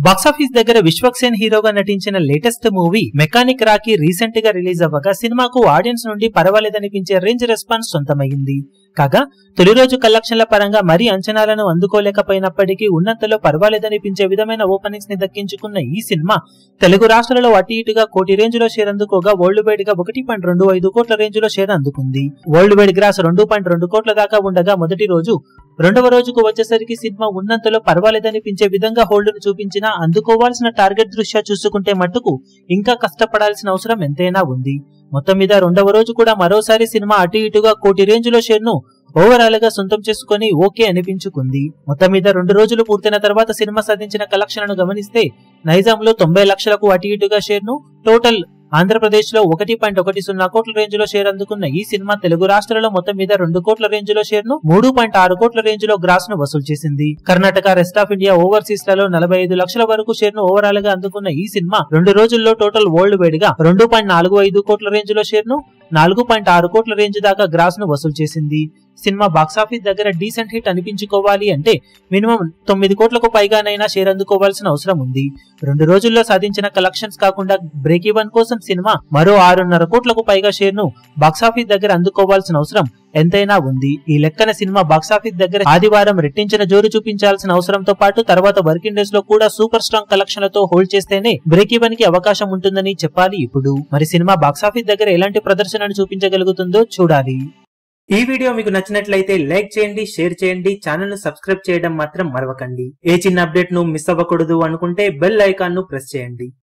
Box office దగ్గర విశ్వక్సేన్ హీరోగా నటించిన latest movie mechanic Rocky recent గా రిలీజ్ అవ్వగా సినిమాకు ఆడియన్స్ నుండి పర్వాలేదనిపించే రేంజ్ రెస్పాన్స్ సొంతమైంది. కాగా తొలి రోజు కలెక్షన్ల పరంగా మరీ అంచనాలను అందుకోలేకపోయినప్పటికీ ఉన్నంతలో పర్వాలేదనిపించే విధమైన ఓపెనింగ్స్ ని దక్కించుకున్న ఈ సినిమా తెలుగు రాష్ట్రాలలో అటు ఇటుగా కోటి రేంజ్ లో షేర్ అందుకోగా వరల్డ్ వైడ్ గా 1.25 కోట్ల రేంజ్ లో షేర్ అందుకుంది. వరల్డ్ వైడ్ గ్రాస్ 2.2 కోట్ల దాకా ఉండగా మొదటి రోజు రెండవ రోజుకు వచ్చేసరికి సినిమా ఉన్నంతలో పర్వాలేదనిపించే విధంగా హోల్డ్ ను చూపించినా అందుకోవాల్సిన టార్గెట్ దృష్ట్యా చూసుకుంటే మట్టుకు ఇంకా కష్టపడాల్సిన అవసరం ఎంతైనా ఉంది. మొత్తం మీద రెండవ రోజు కూడా మరోసారి సినిమా అటు ఇటుగా కోటి రేంజ్ లో షేర్ ను ఓవరాల్ గా సొంతం చేసుకుని ఓకే అనిపించుకుంది. మొత్తం మీద 2 రోజులు పూర్తయిన తర్వాత సినిమా సాధించిన కలెక్షన్లను గమనిస్తే నైజాంలో 90 లక్షలకు అటు ఇటుగా షేర్ ను, టోటల్ ఆంధ్రప్రదేశ్ లో 1.10 కోట్ల రేంజ్ లో షేర్ అందుకున్న ఈ సినిమా తెలుగు రాష్ట్రాలలో మొత్తం మీద 2 కోట్ల రేంజ్ లో షేర్ ను, 3.6 కోట్ల రేంజ్ లో గ్రాస్ ను వసూలు చేసింది. Karnataka, rest of India, overseas లలో 45 లక్షల వరకు షేర్ ను ఓవరాల్ గా అందుకున్న ఈ సినిమా 2 రోజుల్లో టోటల్ వరల్డ్ వైడ్ గా 2.45 కోట్ల రేంజ్ లో షేర్ ను, 4.6 కోట్ల రేంజ్ దాకా గ్రాస్ ను వసూలు చేసింది. సినిమా బాక్సాఫీస్ దగ్గర డీసెంట్ హిట్ అనిపించుకోవాలి అంటే మినిమం 9 కోట్లకు పైగానైనా షేర్ అందుకోవాల్సిన అవసరం ఉంది. 2 రోజుల్లో సాధించిన కలెక్షన్స్ కాకుండా బ్రేక్ ఈవెన్ కోసం సినిమా మరో 6.5 కోట్లకు పైగా షేర్ ను బాక్సాఫీస్ దగ్గర అందుకోవాల్సిన అవసరం ఎంతైనా ఉంది. ఈ లెక్కన సినిమా బాక్సాఫీస్ దగ్గర ఆదివారం రెట్టించిన జోరు చూపించాల్సిన అవసరంతో పాటు తర్వాత వర్కింగ్ డేస్ లో కూడా సూపర్ స్ట్రాంగ్ కలెక్షన్లతో హోల్డ్ చేస్తేనే బ్రేక్ ఈవెన్ కి అవకాశం ఉంటుందని చెప్పాలి. ఇప్పుడు మరి సినిమా బాక్సాఫీస్ దగ్గర ఎలాంటి ప్రదర్శనను చూపించగలుగుతుందో చూడాలి. ఈ వీడియో మీకు నచ్చినట్లయితే లైక్ చేయండి, షేర్ చేయండి, ఛానల్ ను సబ్స్క్రైబ్ చేయడం మాత్రం మరవకండి. ఏ చిన్న అప్డేట్ ను మిస్ అవ్వకూడదు అనుకుంటే బెల్ ఐకాన్ ను ప్రెస్ చేయండి.